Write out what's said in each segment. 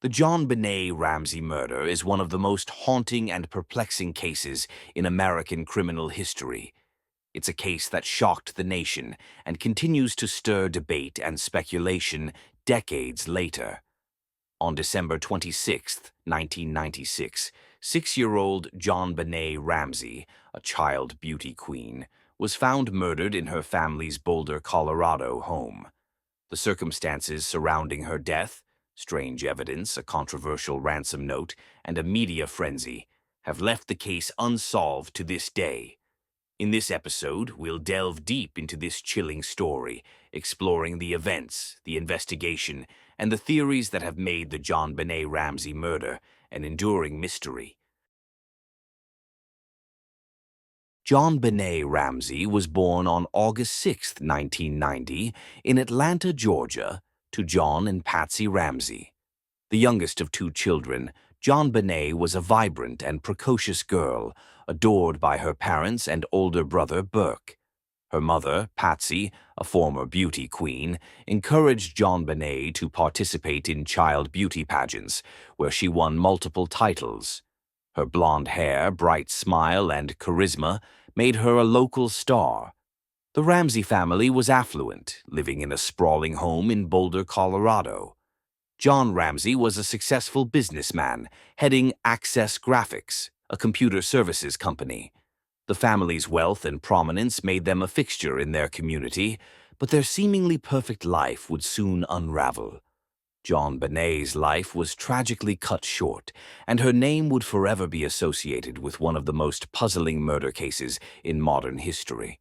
The JonBenét Ramsey murder is one of the most haunting and perplexing cases in American criminal history. It's a case that shocked the nation and continues to stir debate and speculation decades later. On December 26, 1996, six-year-old JonBenét Ramsey, a child beauty queen, was found murdered in her family's Boulder, Colorado home. The circumstances surrounding her death, strange evidence, a controversial ransom note, and a media frenzy have left the case unsolved to this day. In this episode, we'll delve deep into this chilling story, exploring the events, the investigation, and the theories that have made the JonBenét Ramsey murder an enduring mystery. JonBenét Ramsey was born on August 6, 1990, in Atlanta, Georgia, to John and Patsy Ramsey. The youngest of two children, JonBenét was a vibrant and precocious girl, adored by her parents and older brother Burke. Her mother, Patsy, a former beauty queen, encouraged JonBenét to participate in child beauty pageants, where she won multiple titles. Her blonde hair, bright smile, and charisma made her a local star. The Ramsey family was affluent, living in a sprawling home in Boulder, Colorado. John Ramsey was a successful businessman, heading Access Graphics, a computer services company. The family's wealth and prominence made them a fixture in their community, but their seemingly perfect life would soon unravel. JonBenét's life was tragically cut short, and her name would forever be associated with one of the most puzzling murder cases in modern history.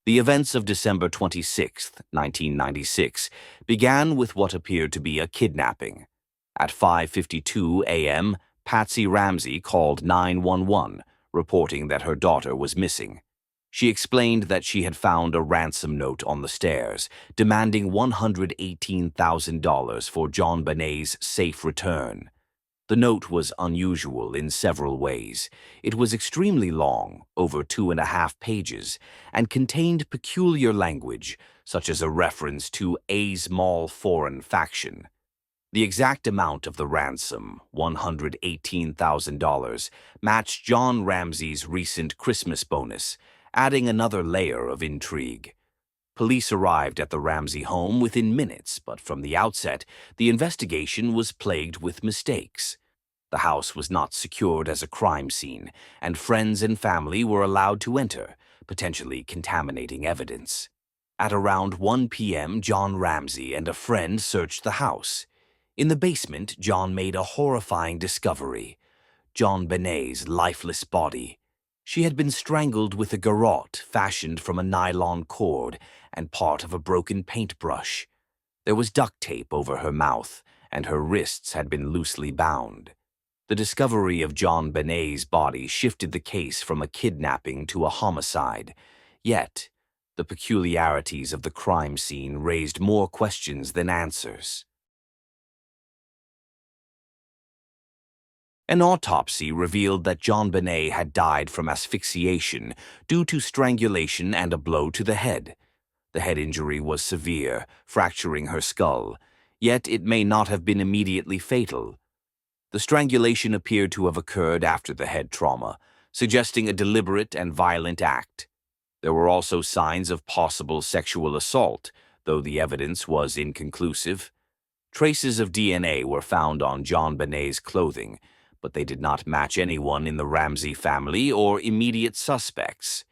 The events of December 26, 1996, began with what appeared to be a kidnapping. At 5:52 a.m., Patsy Ramsey called 911, reporting that her daughter was missing. She explained that she had found a ransom note on the stairs, demanding $118,000 for JonBenét's safe return. The note was unusual in several ways. It was extremely long, over 2.5 pages, and contained peculiar language, such as a reference to a small foreign faction. The exact amount of the ransom, $118,000, matched John Ramsey's recent Christmas bonus, adding another layer of intrigue. Police arrived at the Ramsey home within minutes, but from the outset, the investigation was plagued with mistakes. The house was not secured as a crime scene, and friends and family were allowed to enter, potentially contaminating evidence. At around 1 p.m., John Ramsey and a friend searched the house. In the basement, John made a horrifying discovery: JonBenét's lifeless body. She had been strangled with a garrote fashioned from a nylon cord and part of a broken paintbrush. There was duct tape over her mouth, and her wrists had been loosely bound. The discovery of JonBenét's body shifted the case from a kidnapping to a homicide. Yet, the peculiarities of the crime scene raised more questions than answers. An autopsy revealed that JonBenét had died from asphyxiation due to strangulation and a blow to the head. The head injury was severe, fracturing her skull, yet it may not have been immediately fatal. The strangulation appeared to have occurred after the head trauma, suggesting a deliberate and violent act. There were also signs of possible sexual assault, though the evidence was inconclusive. Traces of DNA were found on JonBenét's clothing, but they did not match anyone in the Ramsey family or immediate suspects.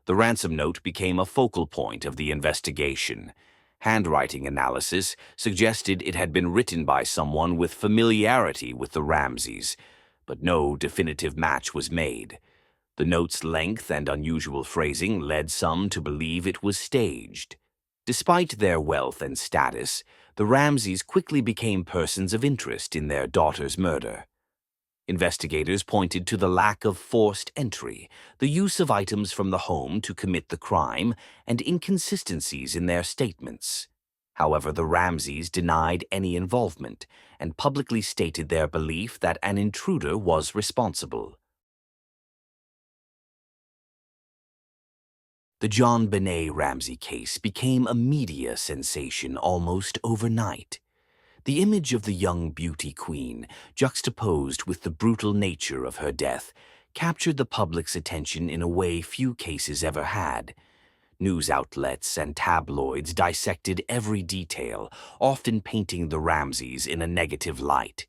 The ransom note became a focal point of the investigation. Handwriting analysis suggested it had been written by someone with familiarity with the Ramseys, but no definitive match was made. The note's length and unusual phrasing led some to believe it was staged. Despite their wealth and status, the Ramseys quickly became persons of interest in their daughter's murder. Investigators pointed to the lack of forced entry, the use of items from the home to commit the crime, and inconsistencies in their statements. However, the Ramseys denied any involvement and publicly stated their belief that an intruder was responsible. The JonBenét Ramsey case became a media sensation almost overnight. The image of the young beauty queen, juxtaposed with the brutal nature of her death, captured the public's attention in a way few cases ever had. News outlets and tabloids dissected every detail, often painting the Ramseys in a negative light.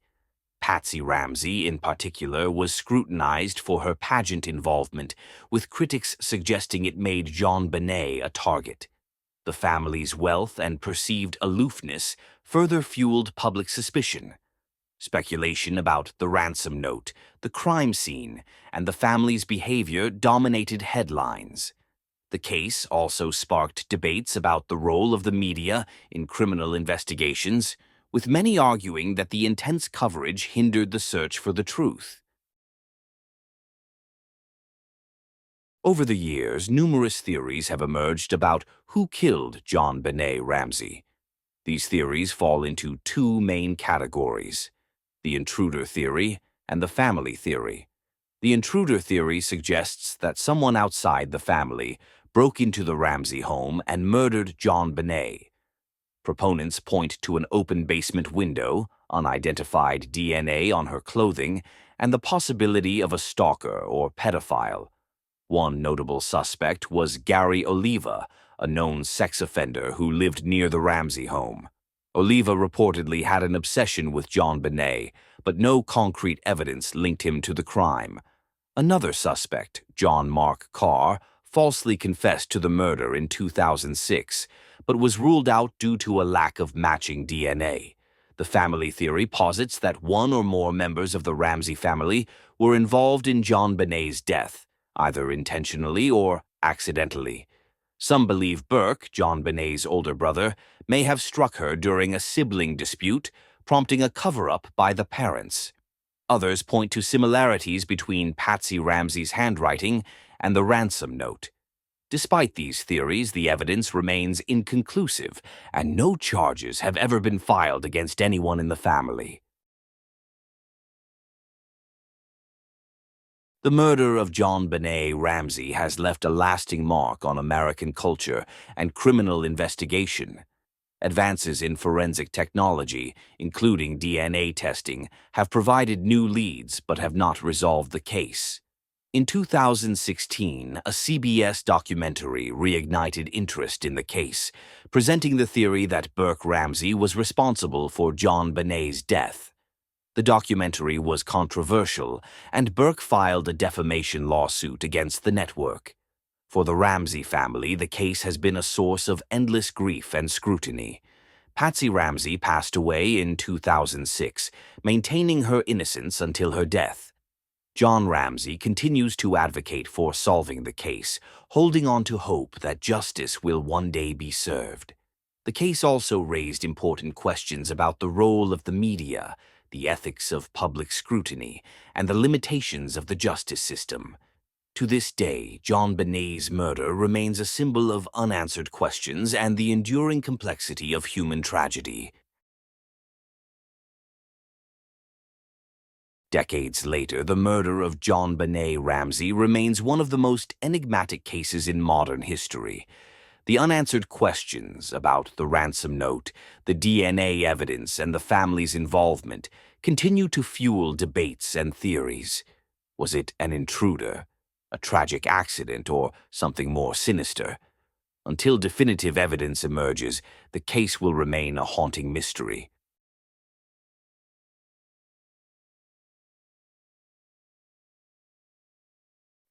Patsy Ramsey, in particular, was scrutinized for her pageant involvement, with critics suggesting it made JonBenét a target. The family's wealth and perceived aloofness further fueled public suspicion. Speculation about the ransom note, the crime scene, and the family's behavior dominated headlines. The case also sparked debates about the role of the media in criminal investigations, with many arguing that the intense coverage hindered the search for the truth. Over the years, numerous theories have emerged about who killed JonBenét Ramsey. These theories fall into two main categories: the intruder theory and the family theory. The intruder theory suggests that someone outside the family broke into the Ramsey home and murdered JonBenét. Proponents point to an open basement window, unidentified DNA on her clothing, and the possibility of a stalker or pedophile. One notable suspect was Gary Oliva, a known sex offender who lived near the Ramsey home. Oliva reportedly had an obsession with JonBenét, but no concrete evidence linked him to the crime. Another suspect, John Mark Carr, falsely confessed to the murder in 2006, but was ruled out due to a lack of matching DNA. The family theory posits that one or more members of the Ramsey family were involved in JonBenét's death, either intentionally or accidentally. Some believe Burke, JonBenét's older brother, may have struck her during a sibling dispute, prompting a cover-up by the parents. Others point to similarities between Patsy Ramsey's handwriting and the ransom note. Despite these theories, the evidence remains inconclusive, and no charges have ever been filed against anyone in the family. The murder of JonBenét Ramsey has left a lasting mark on American culture and criminal investigation. Advances in forensic technology, including DNA testing, have provided new leads but have not resolved the case. In 2016, a CBS documentary reignited interest in the case, presenting the theory that Burke Ramsey was responsible for JonBenét's death. The documentary was controversial, and Burke filed a defamation lawsuit against the network. For the Ramsey family, the case has been a source of endless grief and scrutiny. Patsy Ramsey passed away in 2006, maintaining her innocence until her death. John Ramsey continues to advocate for solving the case, holding on to hope that justice will one day be served. The case also raised important questions about the role of the media, the ethics of public scrutiny, and the limitations of the justice system. To this day, JonBenét's murder remains a symbol of unanswered questions and the enduring complexity of human tragedy. Decades later, the murder of JonBenét Ramsey remains one of the most enigmatic cases in modern history. The unanswered questions about the ransom note, the DNA evidence, and the family's involvement continue to fuel debates and theories. Was it an intruder, a tragic accident, or something more sinister? Until definitive evidence emerges, the case will remain a haunting mystery.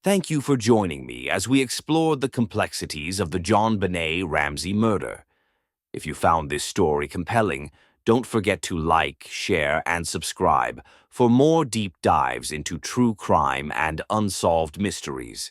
Thank you for joining me as we explored the complexities of the JonBenét Ramsey murder. If you found this story compelling, don't forget to like, share, and subscribe for more deep dives into true crime and unsolved mysteries.